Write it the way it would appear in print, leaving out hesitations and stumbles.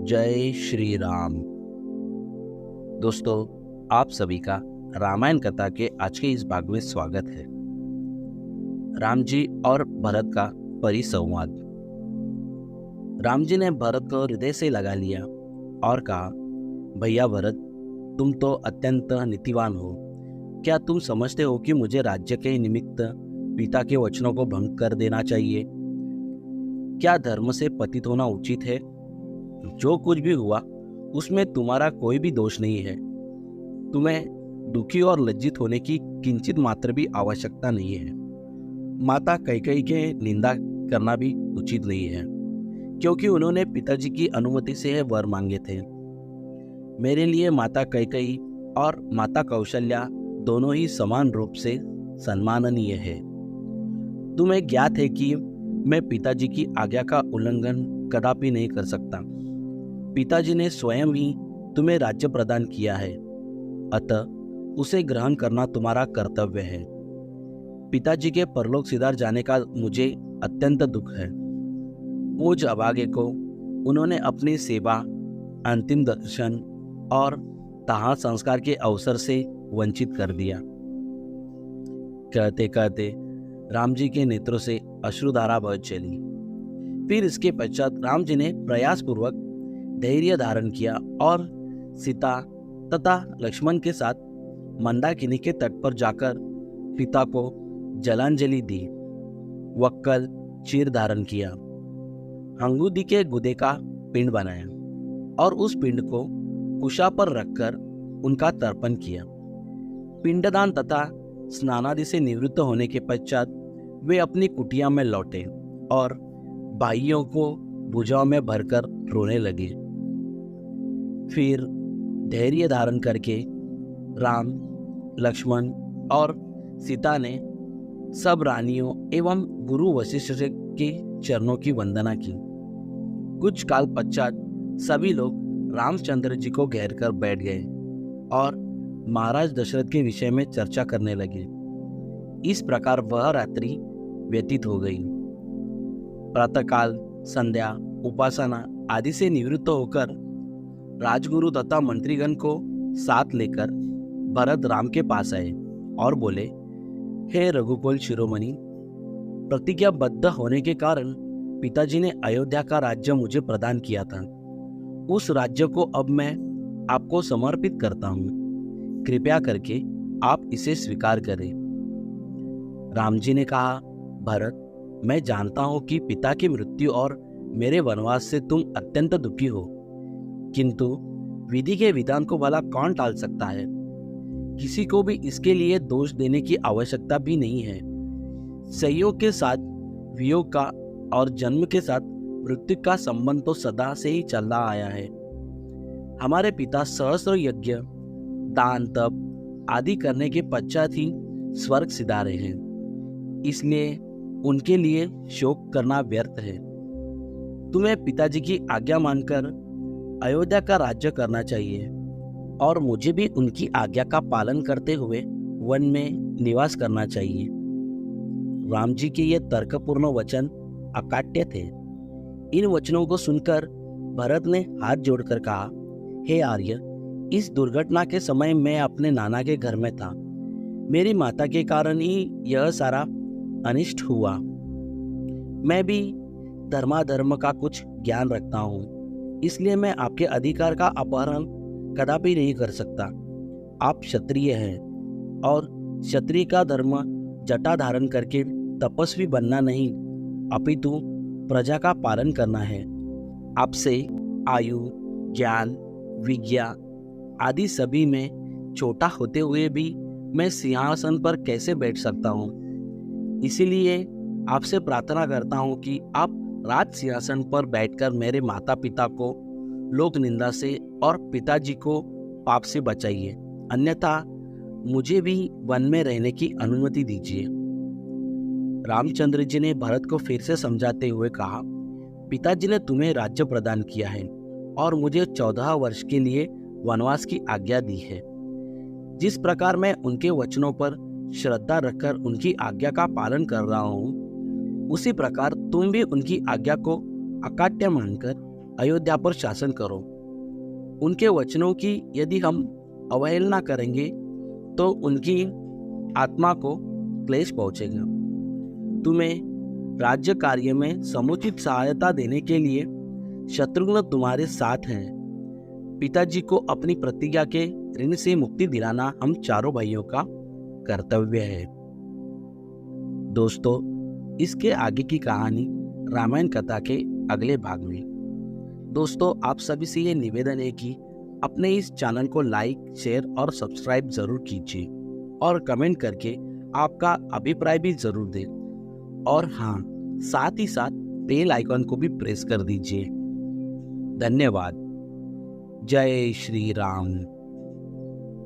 जय श्री राम। दोस्तों, आप सभी का रामायण कथा के आज के इस भाग में स्वागत है। राम जी और भरत का परिसंवाद। राम जी ने भरत को हृदय से लगा लिया और कहा, भैया भरत, तुम तो अत्यंत नीतिवान हो। क्या तुम समझते हो कि मुझे राज्य के निमित्त पिता के वचनों को भंग कर देना चाहिए? क्या धर्म से पतित होना उचित है? जो कुछ भी हुआ उसमें तुम्हारा कोई भी दोष नहीं है। तुम्हें दुखी और लज्जित होने की किंचित मात्र भी आवश्यकता नहीं है। माता कैकेयी के निंदा करना भी उचित नहीं है, क्योंकि उन्होंने पिताजी की अनुमति से वर मांगे थे। मेरे लिए माता कैकेयी और माता कौशल्या दोनों ही समान रूप से सम्माननीय है। तुम्हें ज्ञात है कि मैं पिताजी की आज्ञा का उल्लंघन कदापि नहीं कर सकता। पिताजी ने स्वयं ही तुम्हें राज्य प्रदान किया है, अतः उसे ग्रहण करना तुम्हारा कर्तव्य है। पिताजी के परलोक सिधार जाने का मुझे अत्यंत दुख है। मुझ अभागे को उन्होंने अपनी सेवा, अंतिम दर्शन और दाह संस्कार के अवसर से वंचित कर दिया। कहते कहते राम जी के नेत्रों से अश्रुधारा बह चली। फिर इसके पश्चात राम जी ने प्रयासपूर्वक धैर्य धारण किया और सीता तथा लक्ष्मण के साथ मंदाकिनी के तट पर जाकर पिता को जलांजलि दी। वक्कल चीर धारण किया, अंगूदी के गुदे का पिंड बनाया और उस पिंड को कुशा पर रखकर उनका तर्पण किया। पिंडदान तथा स्नानादि से निवृत्त होने के पश्चात वे अपनी कुटिया में लौटे और भाइयों को भुजाओं में भरकर रोने लगे। फिर धैर्य धारण करके राम, लक्ष्मण और सीता ने सब रानियों एवं गुरु वशिष्ठ के चरणों की वंदना की। कुछ काल पश्चात सभी लोग रामचंद्र जी को घेर कर बैठ गए और महाराज दशरथ के विषय में चर्चा करने लगे। इस प्रकार वह रात्रि व्यतीत हो गई। प्रातःकाल, संध्या, उपासना आदि से निवृत्त होकर राजगुरु तथा मंत्रीगण को साथ लेकर भरत राम के पास आए और बोले, हे रघुकुल शिरोमणि, प्रतिज्ञाबद्ध होने के कारण पिताजी ने अयोध्या का राज्य मुझे प्रदान किया था। उस राज्य को अब मैं आपको समर्पित करता हूँ। कृपया करके आप इसे स्वीकार करें। राम जी ने कहा, भरत, मैं जानता हूं कि पिता की मृत्यु और मेरे वनवास से तुम अत्यंत दुखी हो, किंतु विधि के विधान को भला कौन टाल सकता है? किसी को भी इसके लिए दोष देने की आवश्यकता भी नहीं है। संयोग के साथ वियोग का और जन्म के साथ मृत्यु का संबंध तो सदा से ही चला आया है। हमारे पिता सहस्त्र यज्ञ, दान, तप आदि करने के पश्चात ही स्वर्ग सिधारे हैं, इसलिए उनके लिए शोक करना व्यर्थ है। तुम्हें पिताजी की आज्ञा मानकर अयोध्या का राज्य करना चाहिए और मुझे भी उनकी आज्ञा का पालन करते हुए वन में निवास करना चाहिए। राम जी के ये तर्कपूर्ण वचन अकाट्य थे। इन वचनों को सुनकर भरत ने हाथ जोड़कर कहा, हे आर्य, इस दुर्घटना के समय मैं अपने नाना के घर में था। मेरी माता के कारण ही यह सारा अनिष्ट हुआ। मैं भी धर्माधर्म का कुछ ज्ञान रखता हूँ, इसलिए मैं आपके अधिकार का अपहरण कदापि नहीं कर सकता। आप क्षत्रिय हैं और क्षत्रिय का धर्म जटा धारण करके तपस्वी बनना नहीं, अपितु प्रजा का पालन करना है। आपसे आयु, ज्ञान, विज्ञा आदि सभी में छोटा होते हुए भी मैं सिंहासन पर कैसे बैठ सकता हूँ? इसीलिए आपसे प्रार्थना करता हूँ कि आप राज सिंहासन पर बैठकर मेरे माता पिता को लोक निंदा से और पिताजी को पाप से बचाइए, अन्यथा मुझे भी वन में रहने की अनुमति दीजिए। रामचंद्र जी ने भरत को फिर से समझाते हुए कहा, पिताजी ने तुम्हें राज्य प्रदान किया है और मुझे 14 वर्ष के लिए वनवास की आज्ञा दी है। जिस प्रकार मैं उनके वचनों पर श्रद्धा रखकर उनकी आज्ञा का पालन कर रहा हूँ, उसी प्रकार तुम भी उनकी आज्ञा को अकाट्य मानकर अयोध्या पर शासन करो। उनके वचनों की यदि हम अवहेलना करेंगे तो उनकी आत्मा को क्लेश पहुंचेगा। तुम्हें राज्य कार्य में समुचित सहायता देने के लिए शत्रुघ्न तुम्हारे साथ हैं। पिताजी को अपनी प्रतिज्ञा के ऋण से मुक्ति दिलाना हम चारों भाइयों का कर्तव्य है। दोस्तों, इसके आगे की कहानी रामायण कथा के अगले भाग में। दोस्तों, आप सभी से ये निवेदन है कि अपने इस चैनल को लाइक, शेयर और सब्सक्राइब जरूर कीजिए और कमेंट करके आपका अभिप्राय भी जरूर दें। और हाँ, साथ ही साथ बेल आइकन को भी प्रेस कर दीजिए। धन्यवाद। जय श्री राम।